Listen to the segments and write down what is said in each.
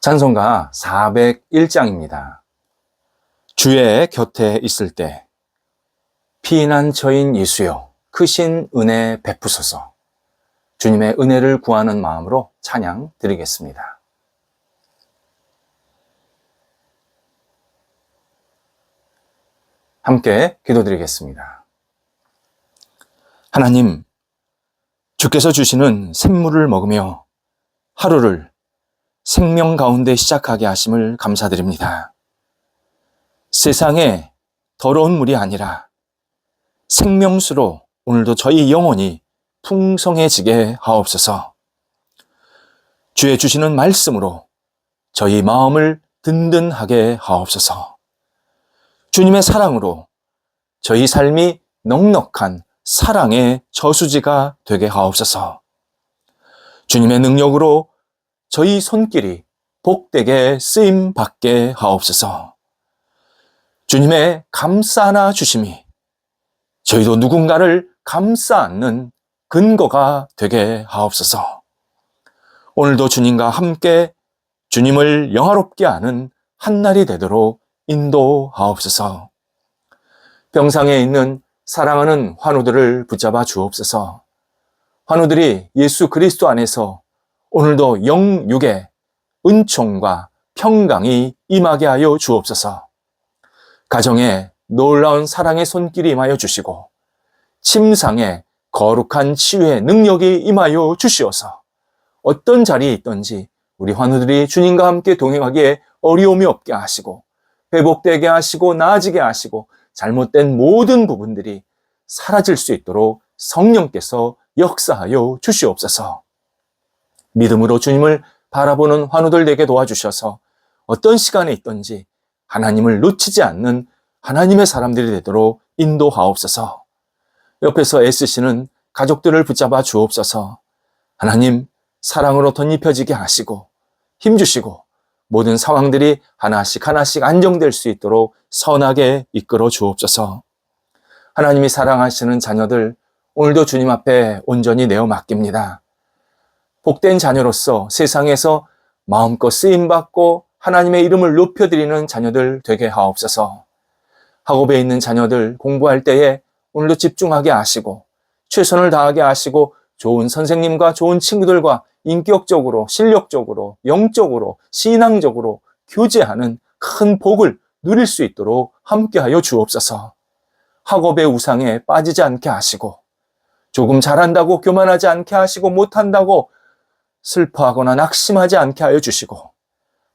찬송가 401장입니다. 주의 곁에 있을 때 피난처인 예수여 크신 은혜 베푸소서. 주님의 은혜를 구하는 마음으로 찬양 드리겠습니다. 함께 기도드리겠습니다. 하나님, 주께서 주시는 샘물을 먹으며 하루를 생명 가운데 시작하게 하심을 감사드립니다. 세상에 더러운 물이 아니라 생명수로 오늘도 저희 영혼이 풍성해지게 하옵소서. 주의 주시는 말씀으로 저희 마음을 든든하게 하옵소서. 주님의 사랑으로 저희 삶이 넉넉한 사랑의 저수지가 되게 하옵소서. 주님의 능력으로 저희 손길이 복되게 쓰임받게 하옵소서. 주님의 감싸 안아 주심이 저희도 누군가를 감싸 안는 근거가 되게 하옵소서. 오늘도 주님과 함께 주님을 영화롭게 하는 한날이 되도록 인도하옵소서. 병상에 있는 사랑하는 환우들을 붙잡아 주옵소서. 환우들이 예수 그리스도 안에서 오늘도 영육의 은총과 평강이 임하게 하여 주옵소서. 가정에 놀라운 사랑의 손길이 임하여 주시고 침상에 거룩한 치유의 능력이 임하여 주시어서 어떤 자리에 있든지 우리 환우들이 주님과 함께 동행하기에 어려움이 없게 하시고 회복되게 하시고 나아지게 하시고 잘못된 모든 부분들이 사라질 수 있도록 성령께서 역사하여 주시옵소서. 믿음으로 주님을 바라보는 환우들 되게 도와주셔서 어떤 시간에 있든지 하나님을 놓치지 않는 하나님의 사람들이 되도록 인도하옵소서. 옆에서 애쓰시는 가족들을 붙잡아 주옵소서. 하나님 사랑으로 덧입혀지게 하시고 힘주시고 모든 상황들이 하나씩 안정될 수 있도록 선하게 이끌어 주옵소서. 하나님이 사랑하시는 자녀들 오늘도 주님 앞에 온전히 내어 맡깁니다. 복된 자녀로서 세상에서 마음껏 쓰임받고 하나님의 이름을 높여드리는 자녀들 되게 하옵소서. 학업에 있는 자녀들 공부할 때에 오늘도 집중하게 하시고 최선을 다하게 하시고 좋은 선생님과 좋은 친구들과 인격적으로, 실력적으로, 영적으로, 신앙적으로 교제하는 큰 복을 누릴 수 있도록 함께하여 주옵소서. 학업의 우상에 빠지지 않게 하시고 조금 잘한다고 교만하지 않게 하시고 못한다고 슬퍼하거나 낙심하지 않게 하여 주시고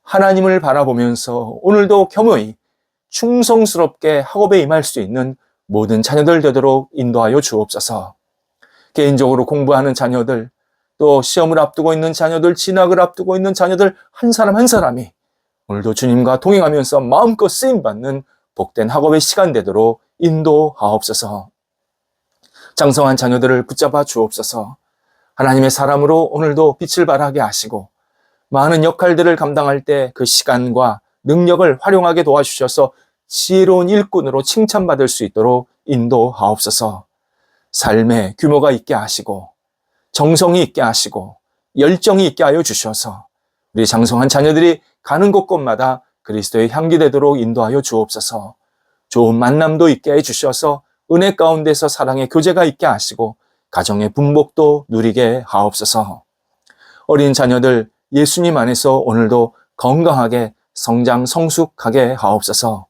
하나님을 바라보면서 오늘도 겸허히 충성스럽게 학업에 임할 수 있는 모든 자녀들 되도록 인도하여 주옵소서. 개인적으로 공부하는 자녀들, 또 시험을 앞두고 있는 자녀들, 진학을 앞두고 있는 자녀들 한 사람 한 사람이 오늘도 주님과 동행하면서 마음껏 쓰임받는 복된 학업의 시간 되도록 인도하옵소서. 장성한 자녀들을 붙잡아 주옵소서. 하나님의 사람으로 오늘도 빛을 발하게 하시고 많은 역할들을 감당할 때 그 시간과 능력을 활용하게 도와주셔서 지혜로운 일꾼으로 칭찬받을 수 있도록 인도하옵소서. 삶에 규모가 있게 하시고 정성이 있게 하시고 열정이 있게 하여 주셔서 우리 장성한 자녀들이 가는 곳곳마다 그리스도의 향기 되도록 인도하여 주옵소서. 좋은 만남도 있게 해 주셔서 은혜 가운데서 사랑의 교제가 있게 하시고 가정의 분복도 누리게 하옵소서. 어린 자녀들 예수님 안에서 오늘도 건강하게 성장 성숙하게 하옵소서.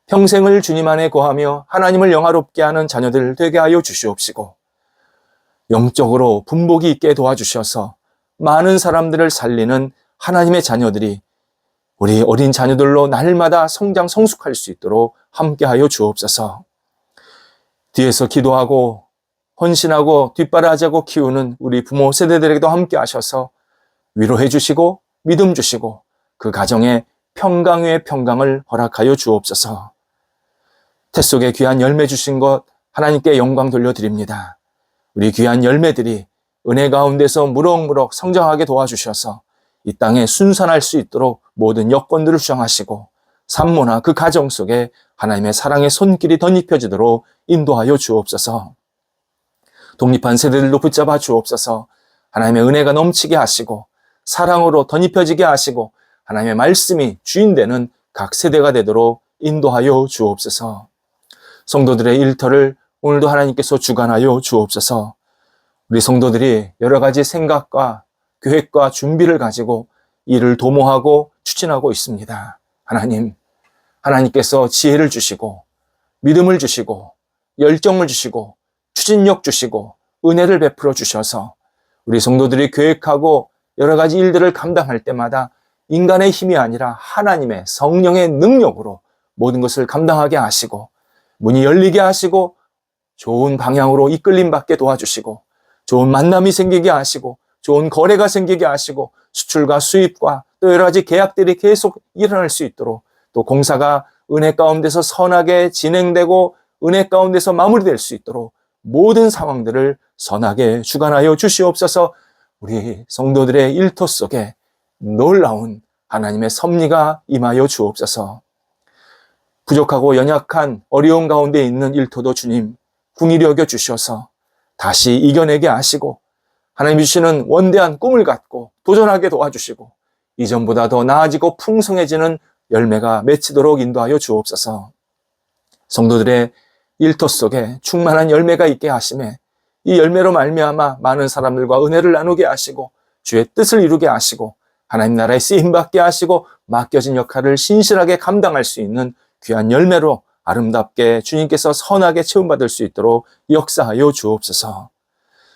평생을 주님 안에 거하며 하나님을 영화롭게 하는 자녀들 되게 하여 주시옵시고 영적으로 분복이 있게 도와주셔서 많은 사람들을 살리는 하나님의 자녀들이 우리 어린 자녀들로 날마다 성장 성숙할 수 있도록 함께하여 주옵소서. 뒤에서 기도하고 헌신하고 뒷바라지하고 키우는 우리 부모 세대들에게도 함께 하셔서 위로해 주시고 믿음 주시고 그 가정에 평강 위에 평강을 허락하여 주옵소서. 태 속에 귀한 열매 주신 것 하나님께 영광 돌려드립니다. 우리 귀한 열매들이 은혜 가운데서 무럭무럭 성장하게 도와주셔서 이 땅에 순산할 수 있도록 모든 여건들을 주장하시고 산모나 그 가정 속에 하나님의 사랑의 손길이 덧입혀지도록 인도하여 주옵소서. 독립한 세대들도 붙잡아 주옵소서. 하나님의 은혜가 넘치게 하시고 사랑으로 덧입혀지게 하시고 하나님의 말씀이 주인되는 각 세대가 되도록 인도하여 주옵소서. 성도들의 일터를 오늘도 하나님께서 주관하여 주옵소서. 우리 성도들이 여러 가지 생각과 계획과 준비를 가지고 일을 도모하고 추진하고 있습니다. 하나님께서 지혜를 주시고 믿음을 주시고 열정을 주시고 추진력 주시고 은혜를 베풀어 주셔서 우리 성도들이 계획하고 여러 가지 일들을 감당할 때마다 인간의 힘이 아니라 하나님의 성령의 능력으로 모든 것을 감당하게 하시고 문이 열리게 하시고 좋은 방향으로 이끌림 받게 도와주시고 좋은 만남이 생기게 하시고 좋은 거래가 생기게 하시고 수출과 수입과 또 여러 가지 계약들이 계속 일어날 수 있도록 또 공사가 은혜 가운데서 선하게 진행되고 은혜 가운데서 마무리될 수 있도록 모든 상황들을 선하게 주관하여 주시옵소서. 우리 성도들의 일터 속에 놀라운 하나님의 섭리가 임하여 주옵소서. 부족하고 연약한 어려운 가운데 있는 일터도 주님 궁일이 여겨 주셔서 다시 이겨내게 하시고 하나님 주시는 원대한 꿈을 갖고 도전하게 도와주시고 이전보다 더 나아지고 풍성해지는 열매가 맺히도록 인도하여 주옵소서. 성도들의 일터 속에 충만한 열매가 있게 하심에 이 열매로 말미암아 많은 사람들과 은혜를 나누게 하시고 주의 뜻을 이루게 하시고 하나님 나라에 쓰임받게 하시고 맡겨진 역할을 신실하게 감당할 수 있는 귀한 열매로 아름답게 주님께서 선하게 채움받을 수 있도록 역사하여 주옵소서.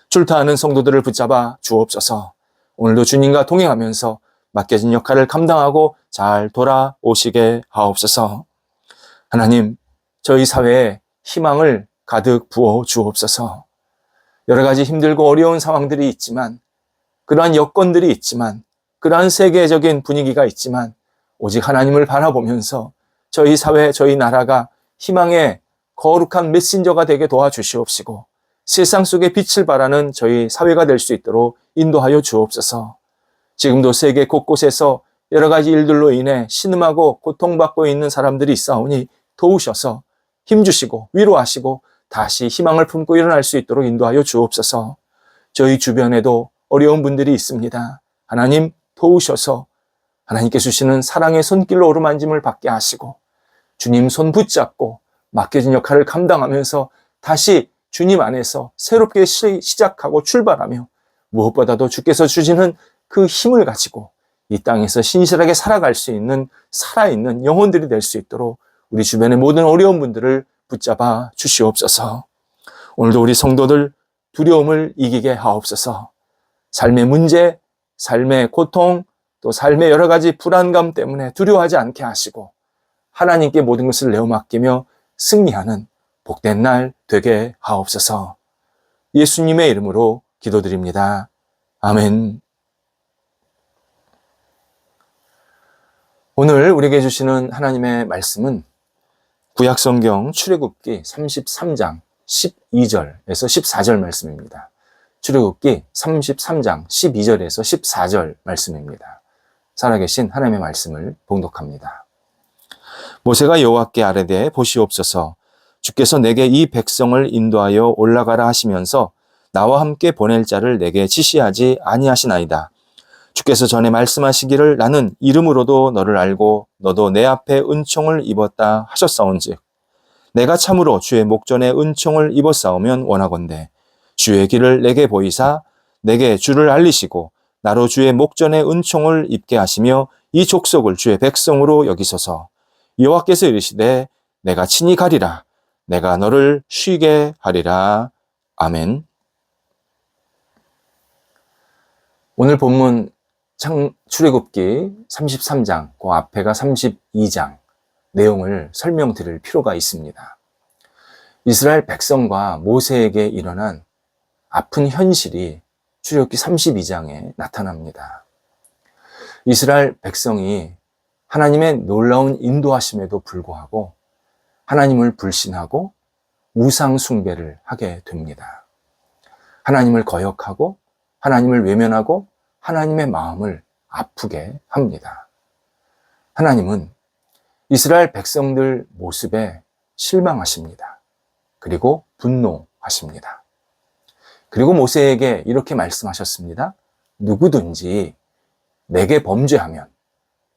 출타하는 성도들을 붙잡아 주옵소서. 오늘도 주님과 동행하면서 맡겨진 역할을 감당하고 잘 돌아오시게 하옵소서. 하나님, 저희 사회에 희망을 가득 부어 주옵소서. 여러 가지 힘들고 어려운 상황들이 있지만, 그러한 여건들이 있지만, 그러한 세계적인 분위기가 있지만, 오직 하나님을 바라보면서 저희 사회, 저희 나라가 희망의 거룩한 메신저가 되게 도와주시옵시고, 세상 속에 빛을 발하는 저희 사회가 될 수 있도록 인도하여 주옵소서. 지금도 세계 곳곳에서 여러 가지 일들로 인해 신음하고 고통받고 있는 사람들이 있사오니 도우셔서 힘주시고 위로하시고 다시 희망을 품고 일어날 수 있도록 인도하여 주옵소서. 저희 주변에도 어려운 분들이 있습니다. 하나님 도우셔서 하나님께 주시는 사랑의 손길로 오르만짐을 받게 하시고 주님 손 붙잡고 맡겨진 역할을 감당하면서 다시 주님 안에서 새롭게 시작하고 출발하며 무엇보다도 주께서 주시는 그 힘을 가지고 이 땅에서 신실하게 살아갈 수 있는 살아있는 영혼들이 될 수 있도록 우리 주변의 모든 어려운 분들을 붙잡아 주시옵소서. 오늘도 우리 성도들 두려움을 이기게 하옵소서. 삶의 문제, 삶의 고통, 또 삶의 여러 가지 불안감 때문에 두려워하지 않게 하시고 하나님께 모든 것을 내어 맡기며 승리하는 복된 날 되게 하옵소서. 예수님의 이름으로 기도드립니다. 아멘. 오늘 우리에게 주시는 하나님의 말씀은 구약성경 출애굽기 33장 12절에서 14절 말씀입니다. 출애굽기 33장 12절에서 14절 말씀입니다. 살아계신 하나님의 말씀을 봉독합니다. 모세가 여호와께 아뢰되 보시옵소서. 주께서 내게 이 백성을 인도하여 올라가라 하시면서 나와 함께 보낼 자를 내게 지시하지 아니하시나이다. 주께서 전에 말씀하시기를 나는 이름으로도 너를 알고 너도 내 앞에 은총을 입었다 하셨사온즉 내가 참으로 주의 목전에 은총을 입었사오면 원하건대 주의 길을 내게 보이사 내게 주를 알리시고 나로 주의 목전에 은총을 입게 하시며 이 족속을 주의 백성으로 여기소서. 여호와께서 이르시되 내가 친히 가리라. 내가 너를 쉬게 하리라. 아멘. 오늘 본문 출애굽기 33장, 그 앞에가 32장 내용을 설명드릴 필요가 있습니다. 이스라엘 백성과 모세에게 일어난 아픈 현실이 출애굽기 32장에 나타납니다. 이스라엘 백성이 하나님의 놀라운 인도하심에도 불구하고 하나님을 불신하고 우상 숭배를 하게 됩니다. 하나님을 거역하고 하나님을 외면하고 하나님의 마음을 아프게 합니다. 하나님은 이스라엘 백성들 모습에 실망하십니다. 그리고 분노하십니다. 그리고 모세에게 이렇게 말씀하셨습니다. 누구든지 내게 범죄하면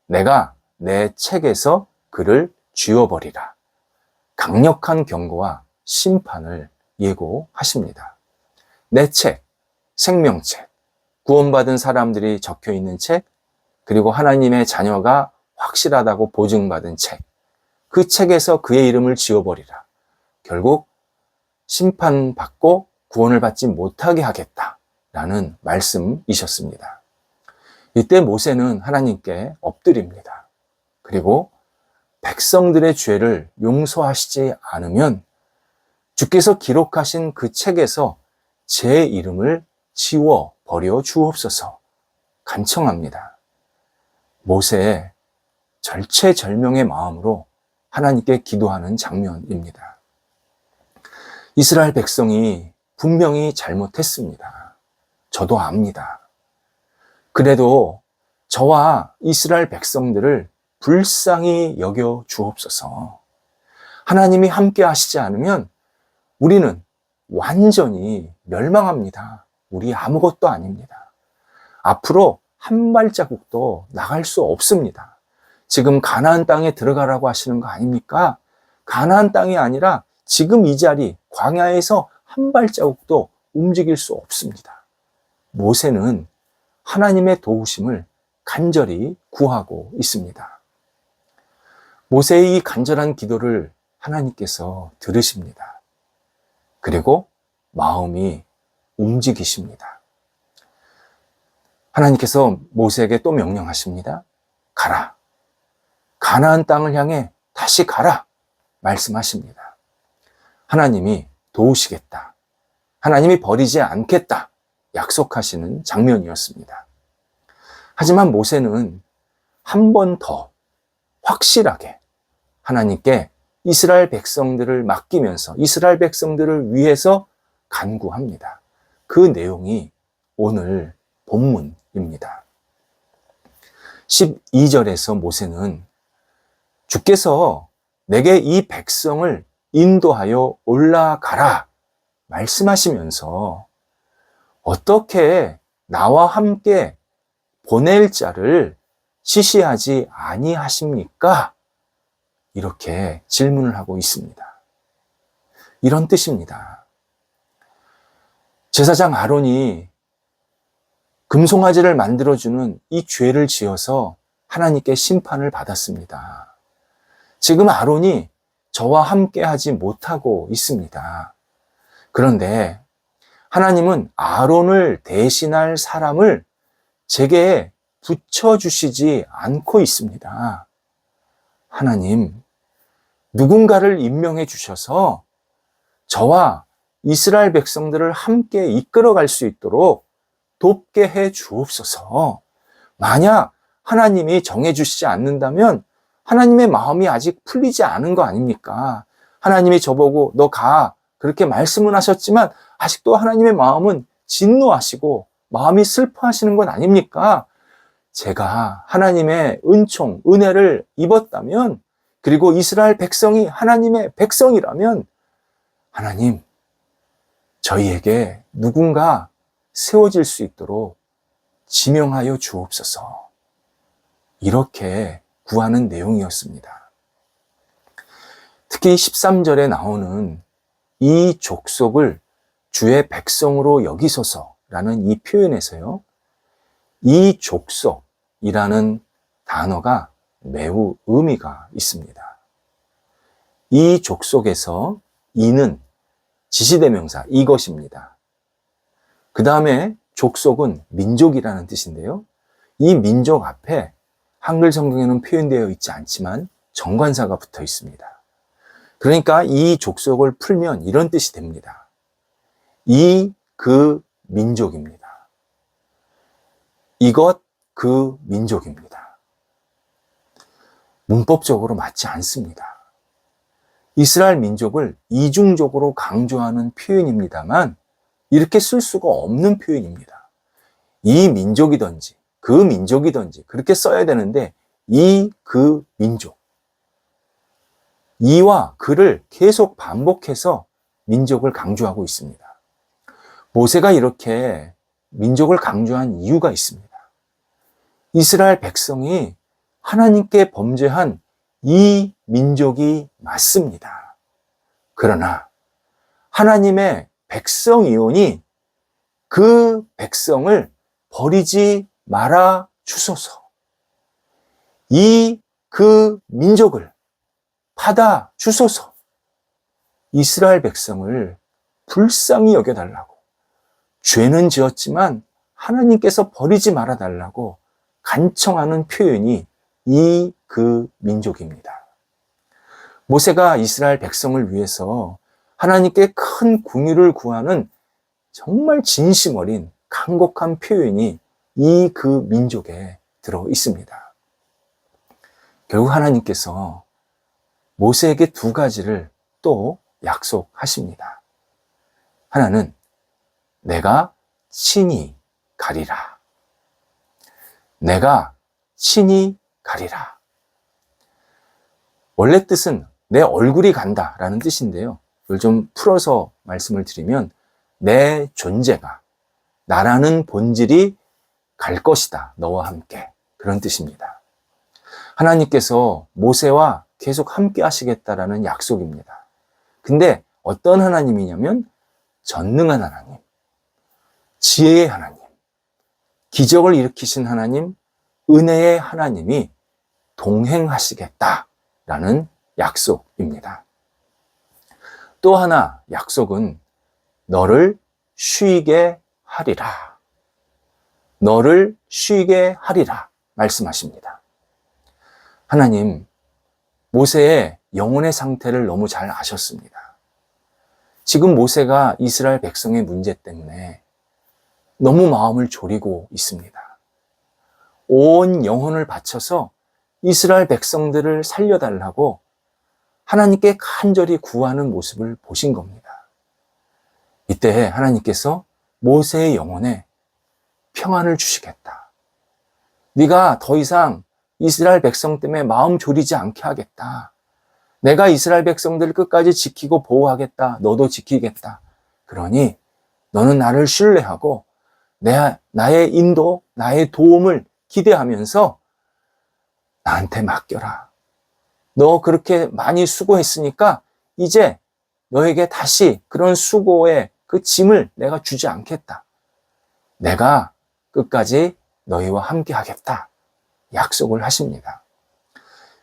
내가 내 책에서 그를 지워버리라. 강력한 경고와 심판을 예고하십니다. 내 책, 생명책, 구원받은 사람들이 적혀 있는 책, 그리고 하나님의 자녀가 확실하다고 보증받은 책, 그 책에서 그의 이름을 지워버리라. 결국 심판받고 구원을 받지 못하게 하겠다라는 말씀이셨습니다. 이때 모세는 하나님께 엎드립니다. 그리고 백성들의 죄를 용서하시지 않으면 주께서 기록하신 그 책에서 제 이름을 지워버려 주옵소서 간청합니다. 모세의 절체절명의 마음으로 하나님께 기도하는 장면입니다. 이스라엘 백성이 분명히 잘못했습니다. 저도 압니다. 그래도 저와 이스라엘 백성들을 불쌍히 여겨 주옵소서. 하나님이 함께 하시지 않으면 우리는 완전히 멸망합니다. 우리 아무것도 아닙니다. 앞으로 한 발자국도 나갈 수 없습니다. 지금 가나안 땅에 들어가라고 하시는 거 아닙니까? 가나안 땅이 아니라 지금 이 자리 광야에서 한 발자국도 움직일 수 없습니다. 모세는 하나님의 도우심을 간절히 구하고 있습니다. 모세의 이 간절한 기도를 하나님께서 들으십니다. 그리고 마음이 움직이십니다. 하나님께서 모세에게 또 명령하십니다. 가라. 가나안 땅을 향해 다시 가라. 말씀하십니다. 하나님이 도우시겠다. 하나님이 버리지 않겠다. 약속하시는 장면이었습니다. 하지만 모세는 한 번 더 확실하게 하나님께 이스라엘 백성들을 맡기면서 이스라엘 백성들을 위해서 간구합니다. 그 내용이 오늘 본문입니다. 12절에서 모세는 주께서 내게 이 백성을 인도하여 올라가라 말씀하시면서 어떻게 나와 함께 보낼 자를 지시하지 아니하십니까? 이렇게 질문을 하고 있습니다. 이런 뜻입니다. 제사장 아론이 금송아지를 만들어주는 이 죄를 지어서 하나님께 심판을 받았습니다. 지금 아론이 저와 함께 하지 못하고 있습니다. 그런데 하나님은 아론을 대신할 사람을 제게 붙여주시지 않고 있습니다. 하나님, 누군가를 임명해 주셔서 저와 이스라엘 백성들을 함께 이끌어갈 수 있도록 돕게 해 주옵소서. 만약 하나님이 정해 주시지 않는다면 하나님의 마음이 아직 풀리지 않은 거 아닙니까? 하나님이 저보고 너 가. 그렇게 말씀은 하셨지만 아직도 하나님의 마음은 진노하시고 마음이 슬퍼하시는 건 아닙니까? 제가 하나님의 은총, 은혜를 입었다면 그리고 이스라엘 백성이 하나님의 백성이라면 하나님, 저희에게 누군가 세워질 수 있도록 지명하여 주옵소서. 이렇게 구하는 내용이었습니다. 특히 13절에 나오는 이 족속을 주의 백성으로 여기소서라는 이 표현에서요, 이 족속이라는 단어가 매우 의미가 있습니다. 이 족속에서 이는 지시대명사 이것입니다. 그 다음에 족속은 민족이라는 뜻인데요. 이 민족 앞에 한글 성경에는 표현되어 있지 않지만 정관사가 붙어 있습니다. 그러니까 이 족속을 풀면 이런 뜻이 됩니다. 이 그 민족입니다. 이것 그 민족입니다. 문법적으로 맞지 않습니다. 이스라엘 민족을 이중적으로 강조하는 표현입니다만 이렇게 쓸 수가 없는 표현입니다. 이 민족이든지 그 민족이든지 그렇게 써야 되는데 이 그 민족, 이와 그를 계속 반복해서 민족을 강조하고 있습니다. 모세가 이렇게 민족을 강조한 이유가 있습니다. 이스라엘 백성이 하나님께 범죄한 이 민족이 맞습니다. 그러나 하나님의 백성이오니 그 백성을 버리지 말아 주소서. 그 민족을 받아 주소서. 이스라엘 백성을 불쌍히 여겨달라고. 죄는 지었지만 하나님께서 버리지 말아 달라고 간청하는 표현이 그 민족입니다. 모세가 이스라엘 백성을 위해서 하나님께 큰 긍휼을 구하는 정말 진심 어린 간곡한 표현이 그 민족에 들어 있습니다. 결국 하나님께서 모세에게 두 가지를 또 약속하십니다. 하나는 내가 친히 가리라. 내가 친히 가리라. 원래 뜻은 내 얼굴이 간다 라는 뜻인데요. 이걸 좀 풀어서 말씀을 드리면 내 존재가, 나라는 본질이 갈 것이다. 너와 함께. 그런 뜻입니다. 하나님께서 모세와 계속 함께 하시겠다라는 약속입니다. 근데 어떤 하나님이냐면 전능한 하나님, 지혜의 하나님, 기적을 일으키신 하나님, 은혜의 하나님이 동행하시겠다라는 약속입니다. 또 하나 약속은 너를 쉬게 하리라. 너를 쉬게 하리라 말씀하십니다. 하나님, 모세의 영혼의 상태를 너무 잘 아셨습니다. 지금 모세가 이스라엘 백성의 문제 때문에 너무 마음을 졸이고 있습니다. 온 영혼을 바쳐서 이스라엘 백성들을 살려달라고 하나님께 간절히 구하는 모습을 보신 겁니다. 이때 하나님께서 모세의 영혼에 평안을 주시겠다. 네가 더 이상 이스라엘 백성 때문에 마음 졸이지 않게 하겠다. 내가 이스라엘 백성들을 끝까지 지키고 보호하겠다. 너도 지키겠다. 그러니 너는 나를 신뢰하고 나의 인도, 나의 도움을 기대하면서 나한테 맡겨라. 너 그렇게 많이 수고했으니까 이제 너에게 다시 그런 수고의 그 짐을 내가 주지 않겠다. 내가 끝까지 너희와 함께 하겠다. 약속을 하십니다.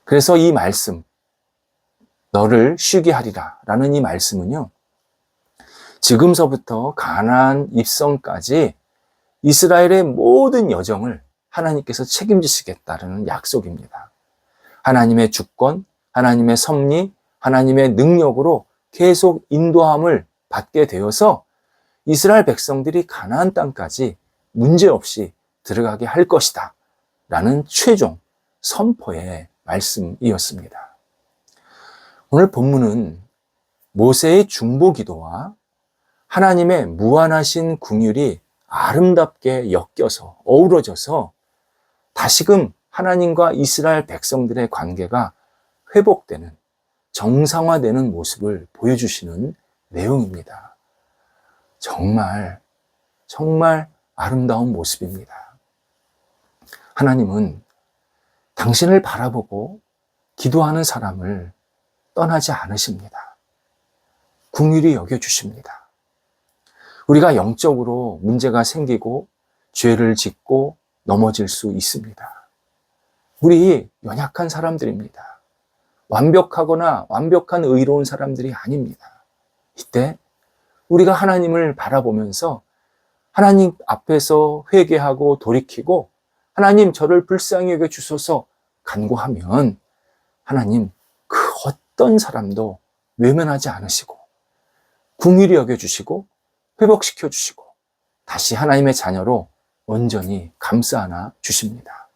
그래서 이 말씀, 너를 쉬게 하리라 라는 이 말씀은요, 지금서부터 가나안 입성까지 이스라엘의 모든 여정을 하나님께서 책임지시겠다라는 약속입니다. 하나님의 주권, 하나님의 섭리, 하나님의 능력으로 계속 인도함을 받게 되어서 이스라엘 백성들이 가나안 땅까지 문제없이 들어가게 할 것이다 라는 최종 선포의 말씀이었습니다. 오늘 본문은 모세의 중보기도와 하나님의 무한하신 긍휼이 아름답게 엮여서 어우러져서 다시금 하나님과 이스라엘 백성들의 관계가 회복되는, 정상화되는 모습을 보여주시는 내용입니다. 정말 아름다운 모습입니다. 하나님은 당신을 바라보고 기도하는 사람을 떠나지 않으십니다. 긍휼히 여겨주십니다. 우리가 영적으로 문제가 생기고 죄를 짓고 넘어질 수 있습니다. 우리 연약한 사람들입니다. 완벽하거나 완벽한 의로운 사람들이 아닙니다. 이때 우리가 하나님을 바라보면서 하나님 앞에서 회개하고 돌이키고 하나님 저를 불쌍히 여겨 주소서 간구하면 하나님 그 어떤 사람도 외면하지 않으시고 긍휼히 여겨주시고 회복시켜 주시고 다시 하나님의 자녀로 온전히 감싸 안아 주십니다.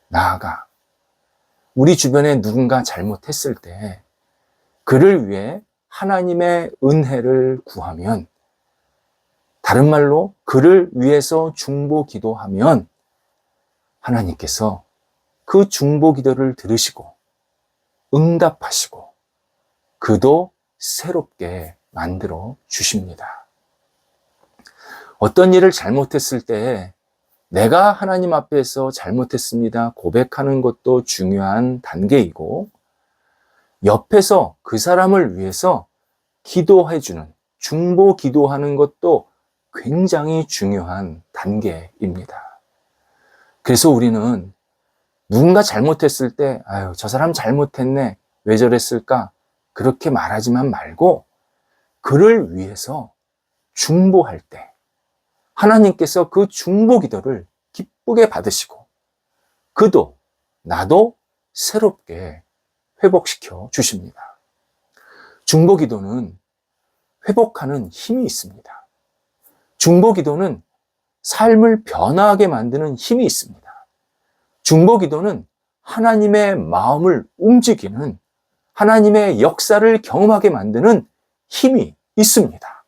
나아가 우리 주변에 누군가 잘못했을 때 그를 위해 하나님의 은혜를 구하면, 다른 말로 그를 위해서 중보 기도하면 하나님께서 그 중보 기도를 들으시고 응답하시고 그도 새롭게 만들어 주십니다. 어떤 일을 잘못했을 때 내가 하나님 앞에서 잘못했습니다 고백하는 것도 중요한 단계이고, 옆에서 그 사람을 위해서 기도해주는, 중보 기도하는 것도 굉장히 중요한 단계입니다. 그래서 우리는 누군가 잘못했을 때, 아유, 저 사람 잘못했네, 왜 저랬을까? 그렇게 말하지만 말고, 그를 위해서 중보할 때, 하나님께서 그 중보 기도를 기쁘게 받으시고, 그도, 나도 새롭게 회복시켜 주십니다. 중보 기도는 회복하는 힘이 있습니다. 중보 기도는 삶을 변화하게 만드는 힘이 있습니다. 중보 기도는 하나님의 마음을 움직이는, 하나님의 역사를 경험하게 만드는 힘이 있습니다.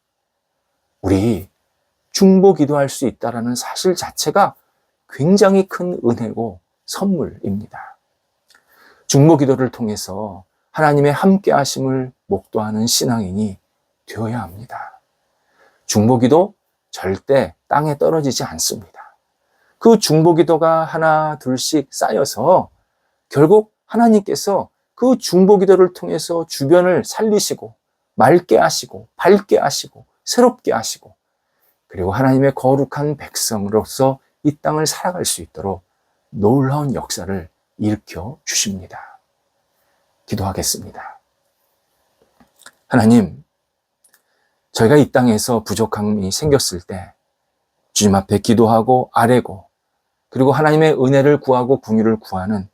우리 중보 기도할 수 있다는 사실 자체가 굉장히 큰 은혜고 선물입니다. 중보 기도를 통해서 하나님의 함께 하심을 목도하는 신앙인이 되어야 합니다. 중보 기도 절대 땅에 떨어지지 않습니다. 그 중보 기도가 하나 둘씩 쌓여서 결국 하나님께서 그 중보 기도를 통해서 주변을 살리시고, 맑게 하시고, 밝게 하시고, 새롭게 하시고, 그리고 하나님의 거룩한 백성으로서 이 땅을 살아갈 수 있도록 놀라운 역사를 일으켜 주십니다. 기도하겠습니다. 하나님, 저희가 이 땅에서 부족함이 생겼을 때 주님 앞에 기도하고 아뢰고, 그리고 하나님의 은혜를 구하고 긍휼을 구하는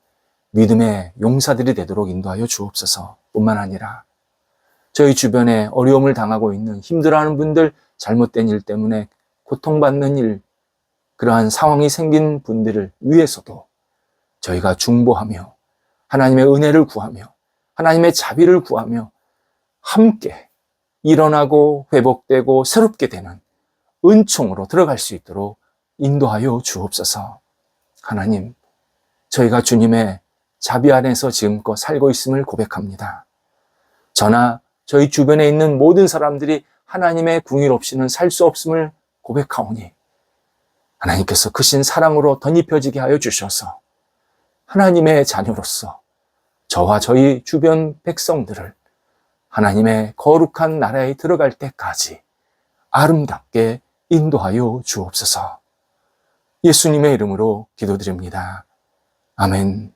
믿음의 용사들이 되도록 인도하여 주옵소서. 뿐만 아니라 저희 주변에 어려움을 당하고 있는, 힘들어하는 분들, 잘못된 일 때문에 고통받는 일, 그러한 상황이 생긴 분들을 위해서도 저희가 중보하며 하나님의 은혜를 구하며 하나님의 자비를 구하며 함께 일어나고 회복되고 새롭게 되는 은총으로 들어갈 수 있도록 인도하여 주옵소서. 하나님, 저희가 주님의 자비 안에서 지금껏 살고 있음을 고백합니다. 저나 저희 주변에 있는 모든 사람들이 하나님의 긍휼 없이는 살 수 없음을 고백하오니 하나님께서 크신 사랑으로 덧입혀지게 하여 주셔서 하나님의 자녀로서 저와 저희 주변 백성들을 하나님의 거룩한 나라에 들어갈 때까지 아름답게 인도하여 주옵소서. 예수님의 이름으로 기도드립니다. 아멘.